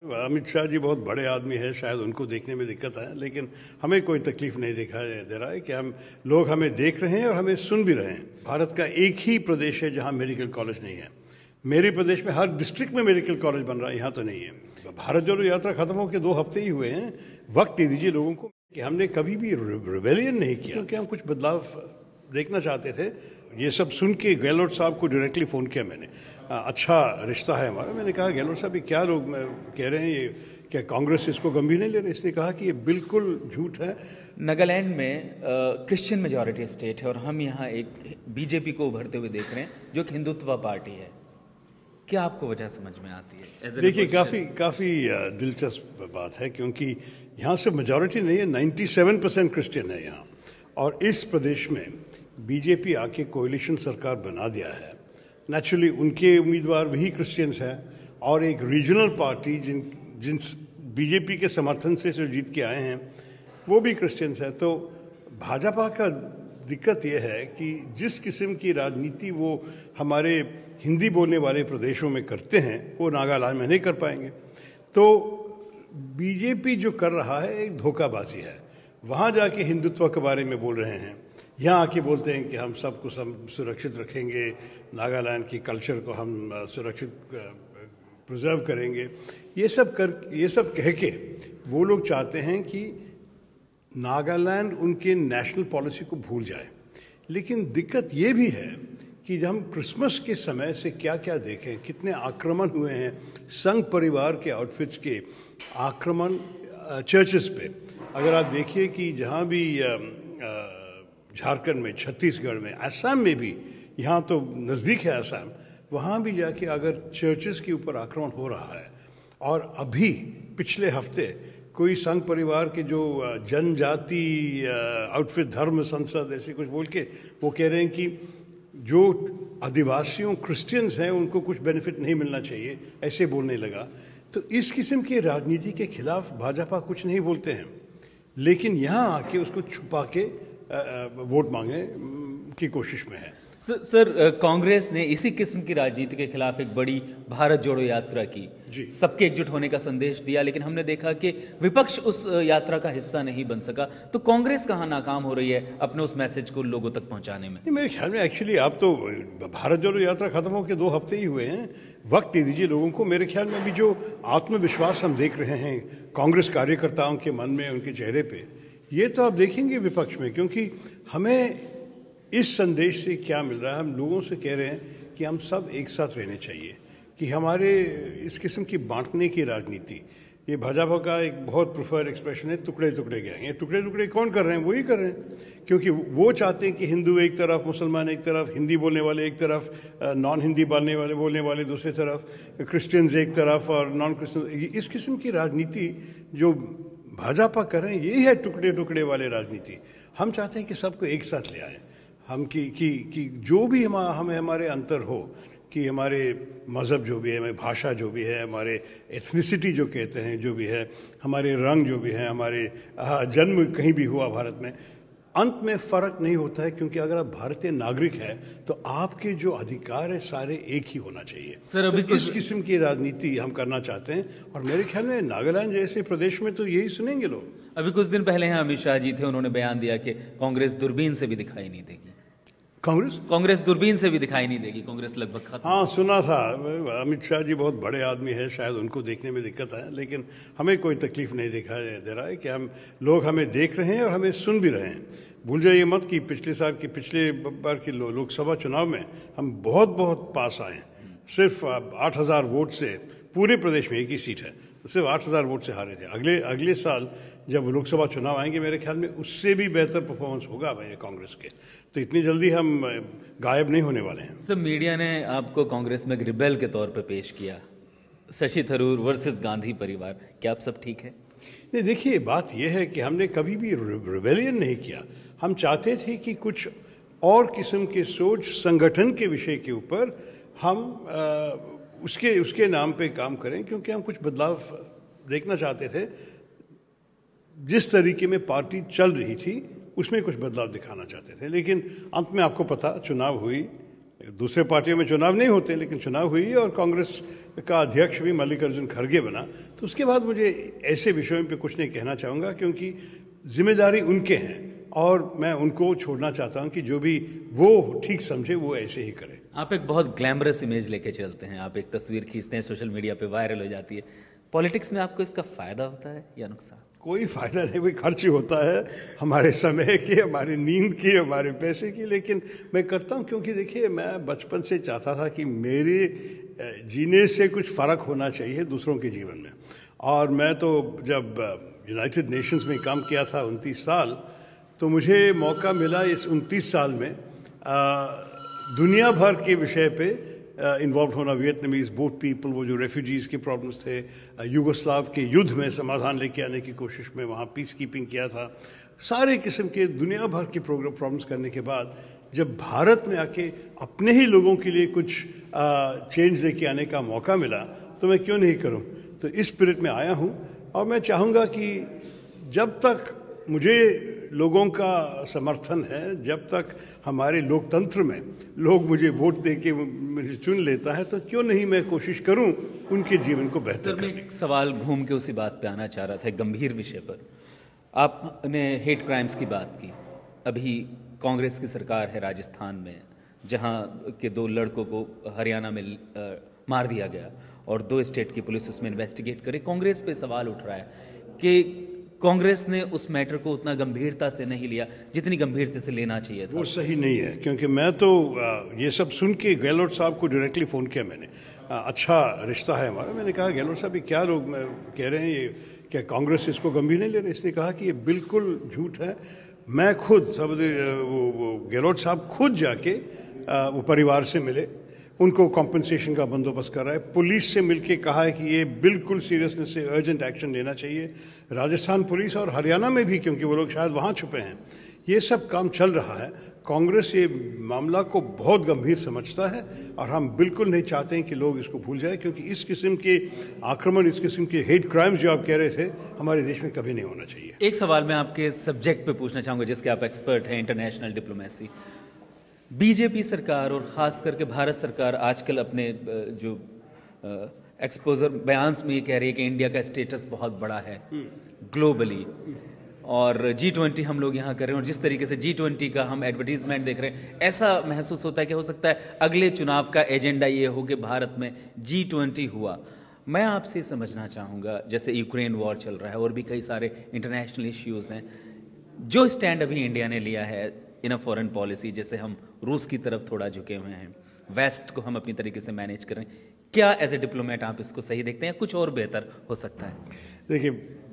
अमित शाह जी बहुत बड़े आदमी है, शायद उनको देखने में दिक्कत है, लेकिन हमें कोई तकलीफ नहीं दिखाई दे रहा है कि लोग हमें देख रहे हैं और हमें सुन भी रहे हैं। भारत का एक ही प्रदेश है जहां मेडिकल कॉलेज नहीं है। मेरे प्रदेश में हर डिस्ट्रिक्ट में मेडिकल कॉलेज बन रहा है, यहाँ तो नहीं है। भारत जोड़ो यात्रा खत्म होकर 2 हफ्ते ही हुए हैं। वक्त दे दीजिए लोगों को कि हमने कभी भी रिबेलियन नहीं किया, क्योंकि हम कुछ बदलाव देखना चाहते थे। ये सब सुन के गहलोत साहब को डायरेक्टली फ़ोन किया मैंने। अच्छा रिश्ता है हमारा। मैंने कहा गहलोत साहब ये क्या लोग कह रहे हैं, ये क्या कांग्रेस इसको गंभीर नहीं ले रही? इसने कहा कि ये बिल्कुल झूठ है। नागालैंड में क्रिश्चियन मेजॉरिटी स्टेट है और हम यहाँ एक बीजेपी को उभरते हुए देख रहे हैं जो एक हिंदुत्व पार्टी है। क्या आपको वजह समझ में आती है? देखिए काफ़ी दिलचस्प बात है, क्योंकि यहाँ से मेजॉरिटी नहीं है, 97% क्रिश्चियन है यहाँ। और इस प्रदेश में बीजेपी आके कोalition सरकार बना दिया है। नेचुरली उनके उम्मीदवार भी क्रिश्चियंस हैं और एक रीजनल पार्टी जिन बीजेपी के समर्थन से जो जीत के आए हैं वो भी क्रिश्चियंस हैं। तो भाजपा का दिक्कत यह है कि जिस किस्म की राजनीति वो हमारे हिंदी बोलने वाले प्रदेशों में करते हैं वो नागालैंड में नहीं कर पाएंगे। तो बीजेपी जो कर रहा है एक धोखाबाजी है। वहाँ जाके हिंदुत्व के बारे में बोल रहे हैं, यहाँ आके बोलते हैं कि हम सबको सुरक्षित रखेंगे, नागालैंड की कल्चर को हम सुरक्षित प्रिजर्व करेंगे। ये सब कह के वो लोग चाहते हैं कि नागालैंड उनके नेशनल पॉलिसी को भूल जाए। लेकिन दिक्कत ये भी है कि जब हम क्रिसमस के समय से क्या क्या देखें, कितने आक्रमण हुए हैं, संघ परिवार के आउटफिट्स के आक्रमण चर्चेस पे। अगर आप देखिए कि जहाँ भी झारखंड में, छत्तीसगढ़ में, असम में भी, यहाँ तो नज़दीक है असम, वहाँ भी जाके अगर चर्चेस के ऊपर आक्रमण हो रहा है। और अभी पिछले हफ्ते कोई संघ परिवार के जो जनजाति आउटफिट, धर्म संसद ऐसे कुछ बोल के वो कह रहे हैं कि जो आदिवासियों क्रिश्चियंस हैं उनको कुछ बेनिफिट नहीं मिलना चाहिए, ऐसे बोलने लगा। तो इस किस्म की राजनीति के खिलाफ भाजपा कुछ नहीं बोलते हैं, लेकिन यहाँ आके उसको छुपा के वोट मांगने की कोशिश में है। सर कांग्रेस ने इसी किस्म की राजनीति के खिलाफ एक बड़ी भारत जोड़ो यात्रा की, सबके एकजुट होने का संदेश दिया, लेकिन हमने देखा कि विपक्ष उस यात्रा का हिस्सा नहीं बन सका। तो कांग्रेस कहाँ नाकाम हो रही है अपने उस मैसेज को लोगों तक पहुंचाने में? मेरे ख्याल में एक्चुअली आप तो भारत जोड़ो यात्रा खत्म होकर 2 हफ्ते ही हुए हैं। वक्त दे दीजिए लोगों को। मेरे ख्याल में अभी जो आत्मविश्वास हम देख रहे हैं कांग्रेस कार्यकर्ताओं के मन में, उनके चेहरे पर, ये तो आप देखेंगे विपक्ष में। क्योंकि हमें इस संदेश से क्या मिल रहा है, हम लोगों से कह रहे हैं कि हम सब एक साथ रहने चाहिए, कि हमारे इस किस्म की बांटने की राजनीति, ये भाजपा का एक बहुत प्रेफर्ड एक्सप्रेशन है, टुकड़े टुकड़े गए। ये टुकड़े टुकड़े कौन कर रहे हैं? वही कर रहे हैं, क्योंकि वो चाहते हैं कि हिंदू एक तरफ, मुसलमान एक तरफ, हिंदी बोलने वाले एक तरफ, नॉन हिंदी बोलने वाले दूसरी तरफ, क्रिश्चियंस एक तरफ और नॉन क्रिश्चियन। इस किस्म की राजनीति जो भाजपा कर रहे हैं यही है टुकड़े टुकड़े वाले राजनीति। हम चाहते हैं कि सबको एक साथ ले आएँ हम, कि जो भी हमें हमारे अंतर हो, कि हमारे मज़हब जो भी है, हमारी भाषा जो भी है, हमारे एथनिसिटी जो कहते हैं जो भी है, हमारे रंग जो भी है, हमारे जन्म कहीं भी हुआ भारत में, अंत में फ़र्क नहीं होता है। क्योंकि अगर आप भारतीय नागरिक हैं तो आपके जो अधिकार है सारे एक ही होना चाहिए। सर अभी तो इस किस्म की राजनीति हम करना चाहते हैं और मेरे ख्याल में नागालैंड जैसे प्रदेश में तो यही सुनेंगे लोग। अभी कुछ दिन पहले यहाँ अमित शाह जी थे, उन्होंने बयान दिया कि कांग्रेस दूरबीन से भी दिखाई नहीं देगी। कांग्रेस दूरबीन से भी दिखाई नहीं देगी, कांग्रेस लगभग खत्म। हाँ, सुना था। अमित शाह जी बहुत बड़े आदमी है, शायद उनको देखने में दिक्कत है, लेकिन हमें कोई तकलीफ नहीं दिखाई दे रहा है कि लोग हमें देख रहे हैं और हमें सुन भी रहे हैं। भूल जाइए मत कि पिछले बार की लोकसभा चुनाव में हम बहुत पास आए हैं। सिर्फ 8,000 वोट से पूरे प्रदेश में एक ही सीट है, तो सिर्फ 8,000 वोट से हारे थे। अगले साल जब लोकसभा चुनाव आएंगे मेरे ख्याल में उससे भी बेहतर परफॉर्मेंस होगा मेरे कांग्रेस के। तो इतनी जल्दी हम गायब नहीं होने वाले हैं। सर मीडिया ने आपको कांग्रेस में एक रिबेल के तौर पे पेश किया, शशि थरूर वर्सेस गांधी परिवार। क्या आप सब ठीक है? नहीं, देखिए बात यह है कि हमने कभी भी रिबेलियन नहीं किया। हम चाहते थे कि कुछ और किस्म के सोच संगठन के विषय के ऊपर हम उसके नाम पे काम करें, क्योंकि हम कुछ बदलाव देखना चाहते थे। जिस तरीके में पार्टी चल रही थी उसमें कुछ बदलाव दिखाना चाहते थे, लेकिन अंत में आपको पता चुनाव हुई दूसरे पार्टियों में चुनाव नहीं होते, लेकिन चुनाव हुई और कांग्रेस का अध्यक्ष भी मल्लिकार्जुन खड़गे बना। तो उसके बाद मुझे ऐसे विषयों पे कुछ नहीं कहना चाहूँगा, क्योंकि जिम्मेदारी उनके हैं और मैं उनको छोड़ना चाहता हूँ कि जो भी वो ठीक समझे वो ऐसे ही करे। आप एक बहुत ग्लैमरस इमेज लेके चलते हैं, आप एक तस्वीर खींचते हैं, सोशल मीडिया पे वायरल हो जाती है। पॉलिटिक्स में आपको इसका फायदा होता है या नुकसान? कोई फायदा नहीं, कोई खर्च ही होता है हमारे समय की, हमारी नींद की, हमारे पैसे की, लेकिन मैं करता हूँ क्योंकि देखिए मैं बचपन से चाहता था कि मेरे जीने से कुछ फ़र्क होना चाहिए दूसरों के जीवन में। और मैं तो जब यूनाइटेड नेशंस में काम किया था 29 साल, तो मुझे मौका मिला इस 29 साल में दुनिया भर के विषय पे इन्वॉल्व होना। वियतनामीज बोट पीपल, वो जो रेफ्यूजीज़ के प्रॉब्लम्स थे, युगोस्लाव के युद्ध में समाधान लेके आने की कोशिश में वहाँ पीस कीपिंग किया था। सारे किस्म के दुनिया भर के प्रॉब्लम्स करने के बाद जब भारत में आके अपने ही लोगों के लिए कुछ चेंज लेके आने का मौका मिला, तो मैं क्यों नहीं करूँ। तो इस स्पिरिट में आया हूँ और मैं चाहूँगा कि जब तक मुझे लोगों का समर्थन है, जब तक हमारे लोकतंत्र में लोग मुझे वोट दे के मुझे चुन लेता है, तो क्यों नहीं मैं कोशिश करूं उनके जीवन को बेहतर करने की। सवाल घूम के उसी बात पे आना चाह रहा था, एक गंभीर विषय पर। आपने हेट क्राइम्स की बात की। अभी कांग्रेस की सरकार है राजस्थान में, जहां के 2 लड़कों को हरियाणा में मार दिया गया और 2 स्टेट की पुलिस उसमें इन्वेस्टिगेट करे। कांग्रेस पे सवाल उठ रहा है कि कांग्रेस ने उस मैटर को उतना गंभीरता से नहीं लिया जितनी गंभीरता से लेना चाहिए था। वो सही नहीं है, क्योंकि मैं तो ये सब सुन के गहलोत साहब को डायरेक्टली फ़ोन किया मैंने। अच्छा रिश्ता है हमारा। मैंने कहा गहलोत साहब ये क्या लोग कह रहे हैं, ये क्या कांग्रेस इसको गंभीर नहीं ले रही? इसने कहा कि ये बिल्कुल झूठ है। मैं खुद वो गहलोत साहब खुद जाके वो परिवार से मिले, उनको कॉम्पनसेशन का बंदोबस्त कर रहा है, पुलिस से मिलके कहा है कि ये बिल्कुल सीरियसनेस से अर्जेंट एक्शन लेना चाहिए। राजस्थान पुलिस और हरियाणा में भी, क्योंकि वो लोग शायद वहाँ छुपे हैं, ये सब काम चल रहा है। कांग्रेस ये मामला को बहुत गंभीर समझता है और हम बिल्कुल नहीं चाहते हैं कि लोग इसको भूल जाएं, क्योंकि इस किस्म के आक्रमण, इस किस्म के हेट क्राइम्स जो आप कह रहे थे, हमारे देश में कभी नहीं होना चाहिए। एक सवाल मैं आपके सब्जेक्ट पे पूछना चाहूँगा जिसके आप एक्सपर्ट हैं, इंटरनेशनल डिप्लोमेसी। बीजेपी सरकार और ख़ास करके भारत सरकार आजकल अपने जो एक्सपोजर बयान्स में ये कह रही है कि इंडिया का स्टेटस बहुत बड़ा है ग्लोबली, और G20 हम लोग यहाँ कर रहे हैं, और जिस तरीके से G20 का हम एडवर्टीजमेंट देख रहे हैं, ऐसा महसूस होता है कि हो सकता है अगले चुनाव का एजेंडा ये हो कि भारत में G20 हुआ। मैं आपसे समझना चाहूँगा, जैसे यूक्रेन वॉर चल रहा है और भी कई सारे इंटरनेशनल इश्यूज़ हैं, जो स्टैंड अभी इंडिया ने लिया है इन अ फॉरेन पॉलिसी, जैसे हम रूस की तरफ थोड़ा झुके हुए हैं, वेस्ट को हम अपनी तरीके से मैनेज कर रहे हैं, क्या एज ए डिप्लोमेट आप इसको सही देखते हैं या कुछ और बेहतर हो सकता है? देखिए,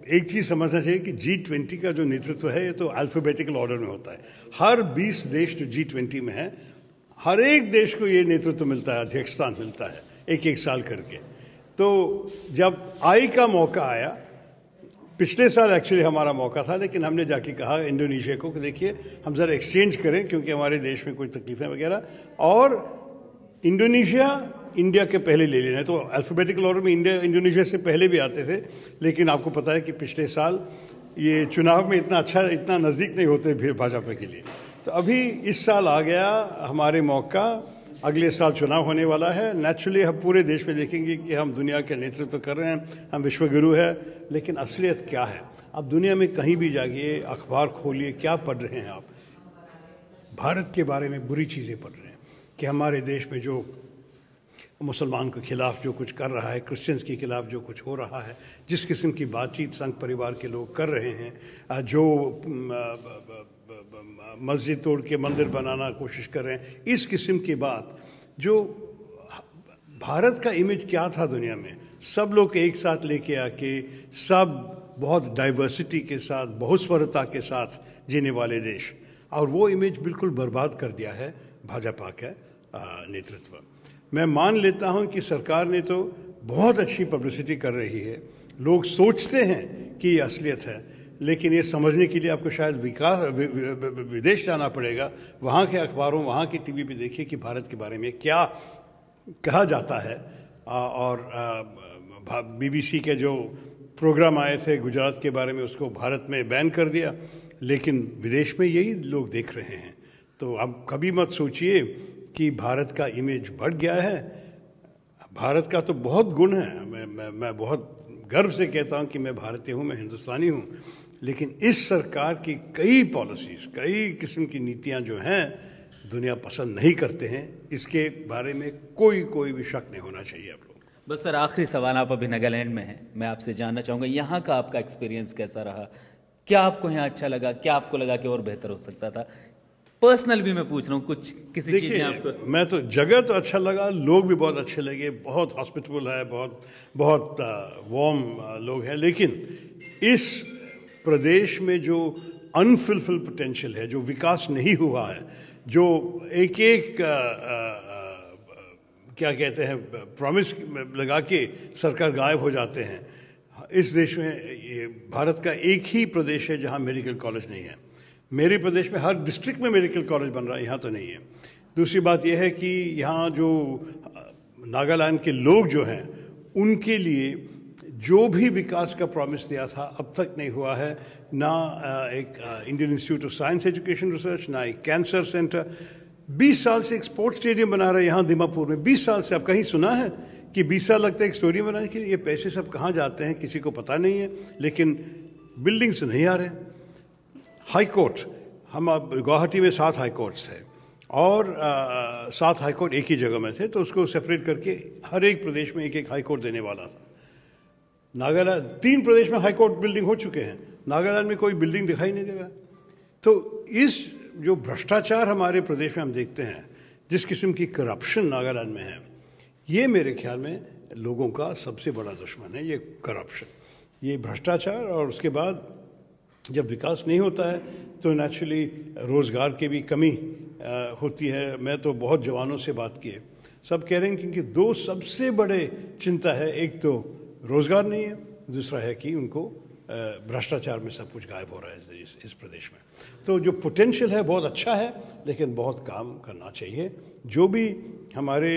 एक चीज़ समझना चाहिए कि G20 का जो नेतृत्व है ये तो अल्फ़ाबेटिकल ऑर्डर में होता है। हर 20 देश जो G20 में है, हर एक देश को ये नेतृत्व मिलता है, अध्यक्ष स्थान मिलता है, एक साल करके। तो जब आई का मौका आया, पिछले साल एक्चुअली हमारा मौका था, लेकिन हमने जाके कहा इंडोनेशिया को कि देखिए हम ज़रा एक्सचेंज करें, क्योंकि हमारे देश में कुछ तकलीफें वगैरह, और इंडोनेशिया इंडिया के पहले ले लेना है। तो अल्फ़ाबेटिकल ऑर्डर में इंडिया इंडोनेशिया से पहले भी आते थे, लेकिन आपको पता है कि पिछले साल ये चुनाव में इतना नज़दीक नहीं होते भाजपा के लिए। तो अभी इस साल आ गया हमारे मौका, अगले साल चुनाव होने वाला है। नेचुरली हम पूरे देश में देखेंगे कि हम दुनिया के नेतृत्व कर रहे हैं, हम विश्वगुरु है, लेकिन असलियत क्या है? आप दुनिया में कहीं भी जाइए, अखबार खोलिए, क्या पढ़ रहे हैं आप? भारत के बारे में बुरी चीज़ें पढ़ रहे हैं कि हमारे देश में जो मुसलमान के खिलाफ जो कुछ कर रहा है, क्रिश्चियंस के खिलाफ जो कुछ हो रहा है, जिस किस्म की बातचीत संघ परिवार के लोग कर रहे हैं, जो मस्जिद तोड़ के मंदिर बनाना कोशिश कर रहे हैं, इस किस्म की बात, जो भारत का इमेज क्या था दुनिया में, सब लोग एक साथ लेके आके, सब बहुत डाइवर्सिटी के साथ, बहुत स्वरता के साथ जीने वाले देश, और वो इमेज बिल्कुल बर्बाद कर दिया है भाजपा का नेतृत्व। मैं मान लेता हूं कि सरकार ने तो बहुत अच्छी पब्लिसिटी कर रही है, लोग सोचते हैं कि ये असलियत है, लेकिन ये समझने के लिए आपको शायद विदेश जाना पड़ेगा, वहाँ के अखबारों, वहाँ की टीवी पे देखिए कि भारत के बारे में क्या कहा जाता है। और BBC के जो प्रोग्राम आए थे गुजरात के बारे में, उसको भारत में बैन कर दिया, लेकिन विदेश में यही लोग देख रहे हैं। तो आप कभी मत सोचिए कि भारत का इमेज बढ़ गया है। भारत का तो बहुत गुण है, मैं बहुत गर्व से कहता हूँ कि मैं भारतीय हूँ, मैं हिंदुस्तानी हूँ, लेकिन इस सरकार की कई पॉलिसीज़, कई किस्म की नीतियाँ जो हैं दुनिया पसंद नहीं करते हैं। इसके बारे में कोई भी शक नहीं होना चाहिए आप लोग। बस सर, आखिरी सवाल, आप अभी नागालैंड में हैं, मैं आपसे जानना चाहूँगा यहाँ का आपका एक्सपीरियंस कैसा रहा? क्या आपको यहाँ अच्छा लगा? क्या आपको लगा कि और बेहतर हो सकता था? पर्सनल भी मैं पूछ रहा हूँ, कुछ किसी चीज़ में आपको? मैं तो जगह तो अच्छा लगा, लोग भी बहुत अच्छे लगे, बहुत हॉस्पिटेबल है, बहुत वार्म लोग हैं, लेकिन इस प्रदेश में जो अनफुलफिल पोटेंशियल है, जो विकास नहीं हुआ है, जो एक क्या कहते हैं प्रॉमिस लगा के सरकार गायब हो जाते हैं, इस देश में ये भारत का एक ही प्रदेश है जहाँ मेडिकल कॉलेज नहीं है। मेरे प्रदेश में हर डिस्ट्रिक्ट में मेडिकल कॉलेज बन रहा है, यहाँ तो नहीं है। दूसरी बात यह है कि यहाँ जो नागालैंड के लोग जो हैं उनके लिए जो भी विकास का प्रॉमिस दिया था अब तक नहीं हुआ है। ना एक Indian institute of science education research, ना एक कैंसर सेंटर। 20 साल से एक स्पोर्ट्स स्टेडियम बना रहे हैं यहाँ दीमापुर में, 20 साल से। अब कहीं सुना है कि 20 साल लगता है एक स्टेडियम बनाने के लिए? ये पैसे सब कहाँ जाते हैं किसी को पता नहीं है, लेकिन बिल्डिंग्स नहीं आ रहे। हाई कोर्ट, हम अब गुवाहाटी में 7 हाई कोर्ट्स थे और 7 हाई कोर्ट एक ही जगह में थे, तो उसको सेपरेट करके हर एक प्रदेश में एक हाई कोर्ट देने वाला था। नागालैंड 3 प्रदेश में हाई कोर्ट बिल्डिंग हो चुके हैं, नागालैंड में कोई बिल्डिंग दिखाई नहीं दे रहा। तो इस जो भ्रष्टाचार हमारे प्रदेश में हम देखते हैं, जिस किस्म की करप्शन नागालैंड में है, ये मेरे ख्याल में लोगों का सबसे बड़ा दुश्मन है, ये करप्शन, ये भ्रष्टाचार। और उसके बाद जब विकास नहीं होता है तो नेचुरली रोज़गार की भी कमी होती है। मैं तो बहुत जवानों से बात की है, सब कह रहे हैं क्योंकि 2 सबसे बड़े चिंता है, एक तो रोज़गार नहीं है, दूसरा है कि उनको भ्रष्टाचार में सब कुछ गायब हो रहा है इस प्रदेश में। तो जो पोटेंशियल है बहुत अच्छा है, लेकिन बहुत काम करना चाहिए। जो भी हमारे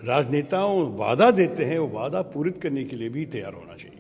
राजनेताओं वादा देते हैं वो वादा पूरित करने के लिए भी तैयार होना चाहिए।